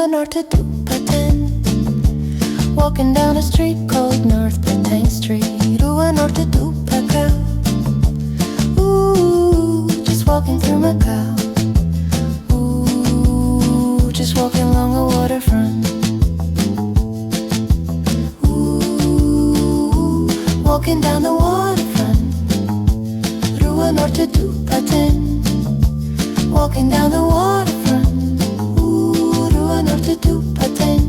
Norte to Patane, walking down a street called North Patane Street. Norte to Macau. Ooh, just walking through Macau. Ooh, just walking along the waterfront. Ooh, walking down the waterfront. Norte to Patane, walking down the waterfront. Norte to Patane,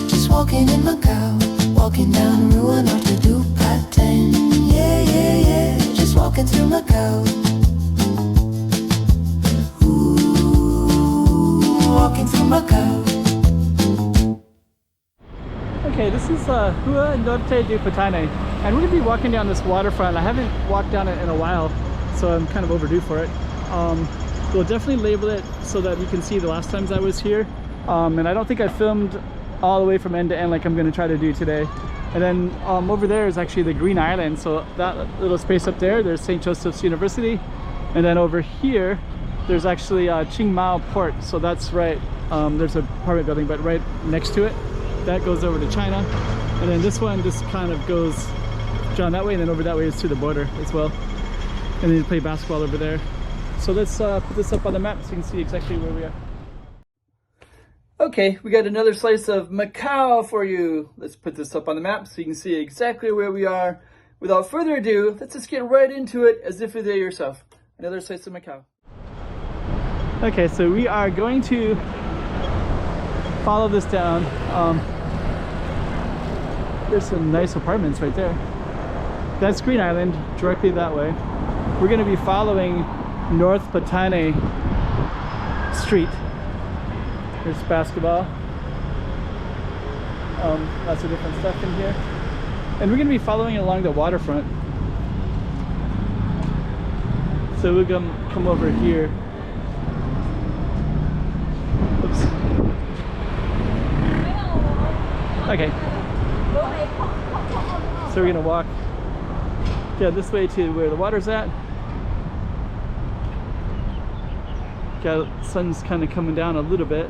just walking in Macau, walking down Rua Norte to Patane. Yeah, yeah, yeah, just walking through Macau. Ooh, walking through Macau. Okay, this is Rua Norte de Patane, and we're gonna be walking down this waterfront. I haven't walked down it in a while, so I'm kind of overdue for it. We'll definitely label it so that you can see the last times I was here. And I don't think I filmed all the way from end to end like I'm going to try to do today. And then over there is actually the Green Island. So that little space up there, there's St. Joseph's University. And then over here, there's actually Chiang Mai Port. So that's right, there's an apartment building, but right next to it, that goes over to China. And then this one just kind of goes down that way, and then over that way is to the border as well. And then you play basketball over there. So let's put this up on the map so you can see exactly where we are. Okay, we got another slice of Macau for you. Let's put this up on the map so you can see exactly where we are. Without further ado, let's just get right into it as if you're there yourself. Another slice of Macau. Okay, so we are going to follow this down. There's some nice apartments right there. That's Green Island, directly that way. We're going to be following North Patane Street. There's basketball. Lots of different stuff in here. And we're going to be following along the waterfront. So we're going to come over here. Oops. Okay. So we're going to walk this way to where the water's at. Sun's kind of coming down a little bit.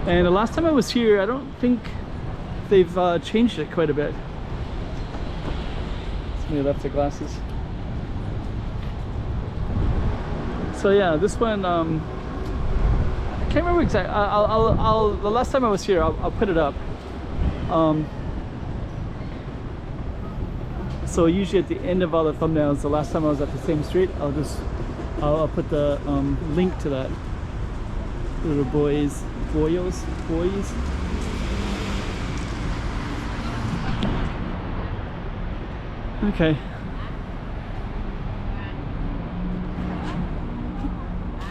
And the last time I was here, I don't think they've changed it quite a bit. Somebody left their glasses. So yeah, this one, I can't remember exactly. The last time I was here, I'll put it up. So usually at the end of all the thumbnails, the last time I was at the same street, I'll put the link to that. Little boys. Okay.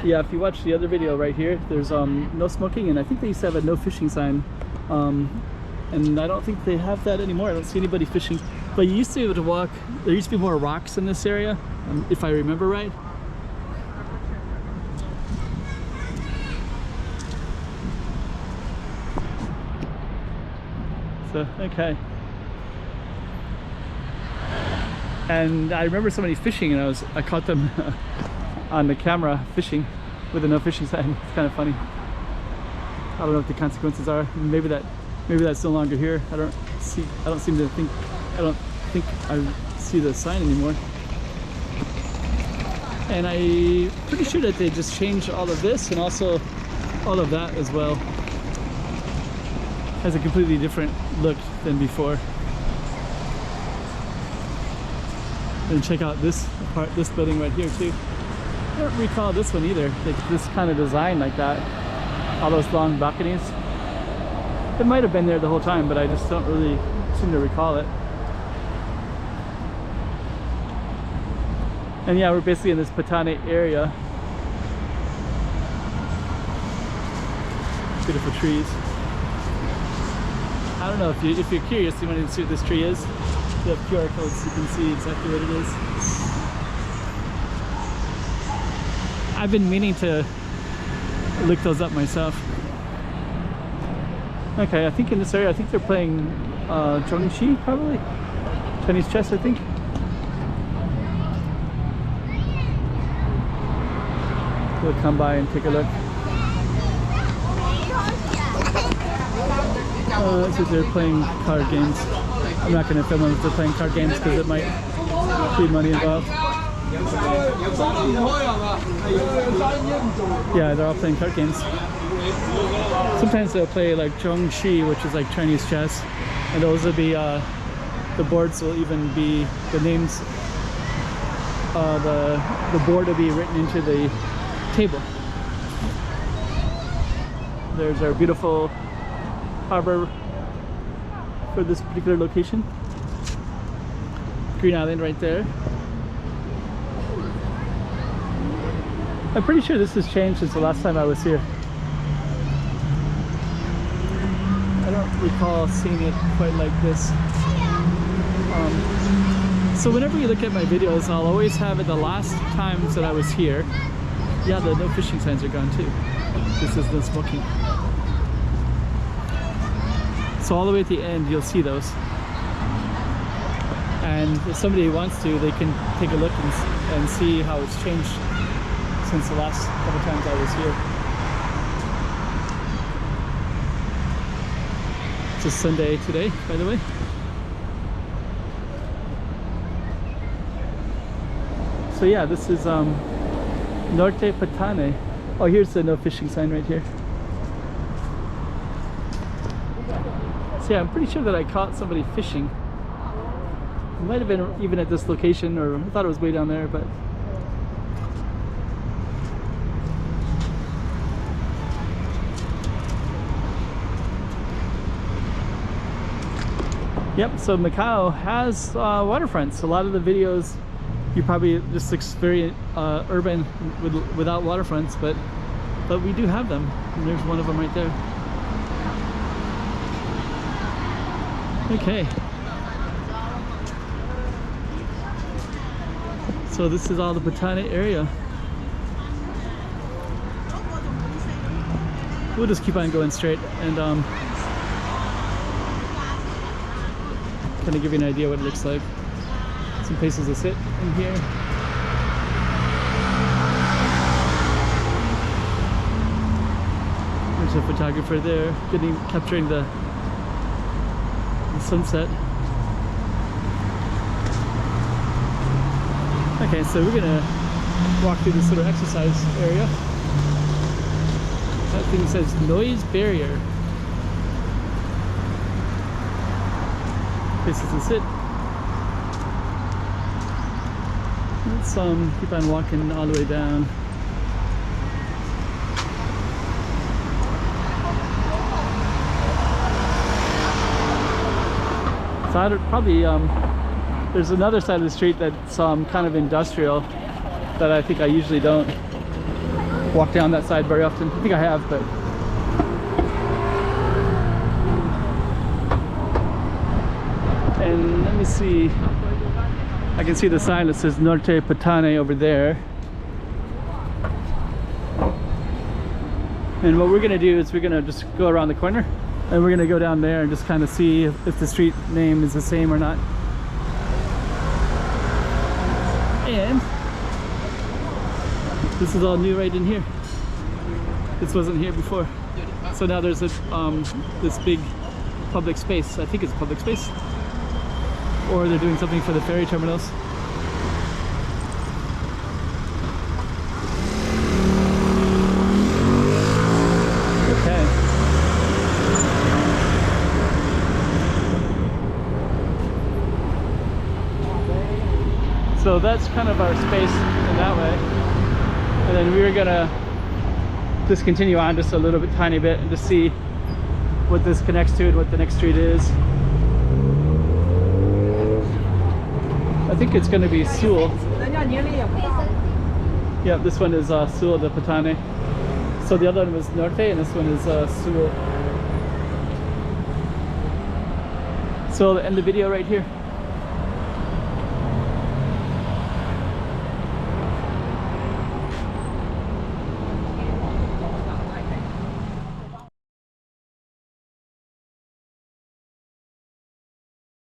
Yeah, if you watch the other video right here, there's no smoking, and I think they used to have a no fishing sign. And I don't think they have that anymore. I don't see anybody fishing. But you used to be able to walk, there used to be more rocks in this area, if I remember right. So, okay. And I remember somebody fishing, and I caught them on the camera fishing with a no fishing sign. It's kind of funny. I don't know what the consequences are. Maybe that's no longer here. I don't think I see the sign anymore. And I'm pretty sure that they just changed all of this and also all of that as well. Has a completely different look than before. And check out this building right here too. I don't recall this one either. This kind of design like that. All those long balconies. It might have been there the whole time, but I just don't really seem to recall it. And yeah, we're basically in this Patane area. Beautiful trees. I don't know if you're curious, you want to see what this tree is. The QR codes, so you can see exactly what it is. I've been meaning to look those up myself. Okay, I think in this area, I think they're playing Zhongqi, probably Chinese chess, I think. We'll come by and take a look. This is they're playing card games. I'm not going to film them if they're playing card games because it might be money involved. Yeah, they're all playing card games. Sometimes they'll play like Zhongqi, which is like Chinese chess, and those will be the boards will even be the names. The board will be written into the table. There's our beautiful harbor for this particular location. Green Island right there. I'm pretty sure this has changed since the last time I was here. I don't recall seeing it quite like this. So whenever you look at my videos, I'll always have it the last times that I was here. Yeah, the no fishing signs are gone too. This is no smoking. So all the way at the end, you'll see those. And if somebody wants to, they can take a look and see how it's changed since the last couple times I was here. It's a Sunday today, by the way. So yeah, this is Norte Patane. Oh, here's the no fishing sign right here. So yeah, I'm pretty sure that I caught somebody fishing. It might have been even at this location, or I thought it was way down there, but yep, so Macau has waterfronts. A lot of the videos, you probably just looks very urban without waterfronts, but we do have them. And there's one of them right there. Okay. So this is all the Patane area. We'll just keep on going straight and kind of give you an idea what it looks like. Some places to sit in here. There's a photographer there capturing the sunset. Okay, so we're gonna walk through this little exercise area. That thing says noise barrier. Places to sit. Let's keep on walking all the way down. So I'd probably there's another side of the street that's kind of industrial that I think I usually don't walk down that side very often. I think I have, but and let me see. I can see the sign that says Norte Patane over there. And what we're gonna do is we're gonna just go around the corner and we're gonna go down there and just kind of see if the street name is the same or not. And this is all new right in here. This wasn't here before. So now there's this big public space. I think it's public space. Or they're doing something for the ferry terminals. Okay. So that's kind of our space in that way. And then we were gonna just continue on just a little bit, tiny bit, and just see what this connects to and what the next street is. I think it's going to be Sul. Yeah, this one is Sul de Patane. So the other one was Norte, and this one is Sul. So I'll end the video right here.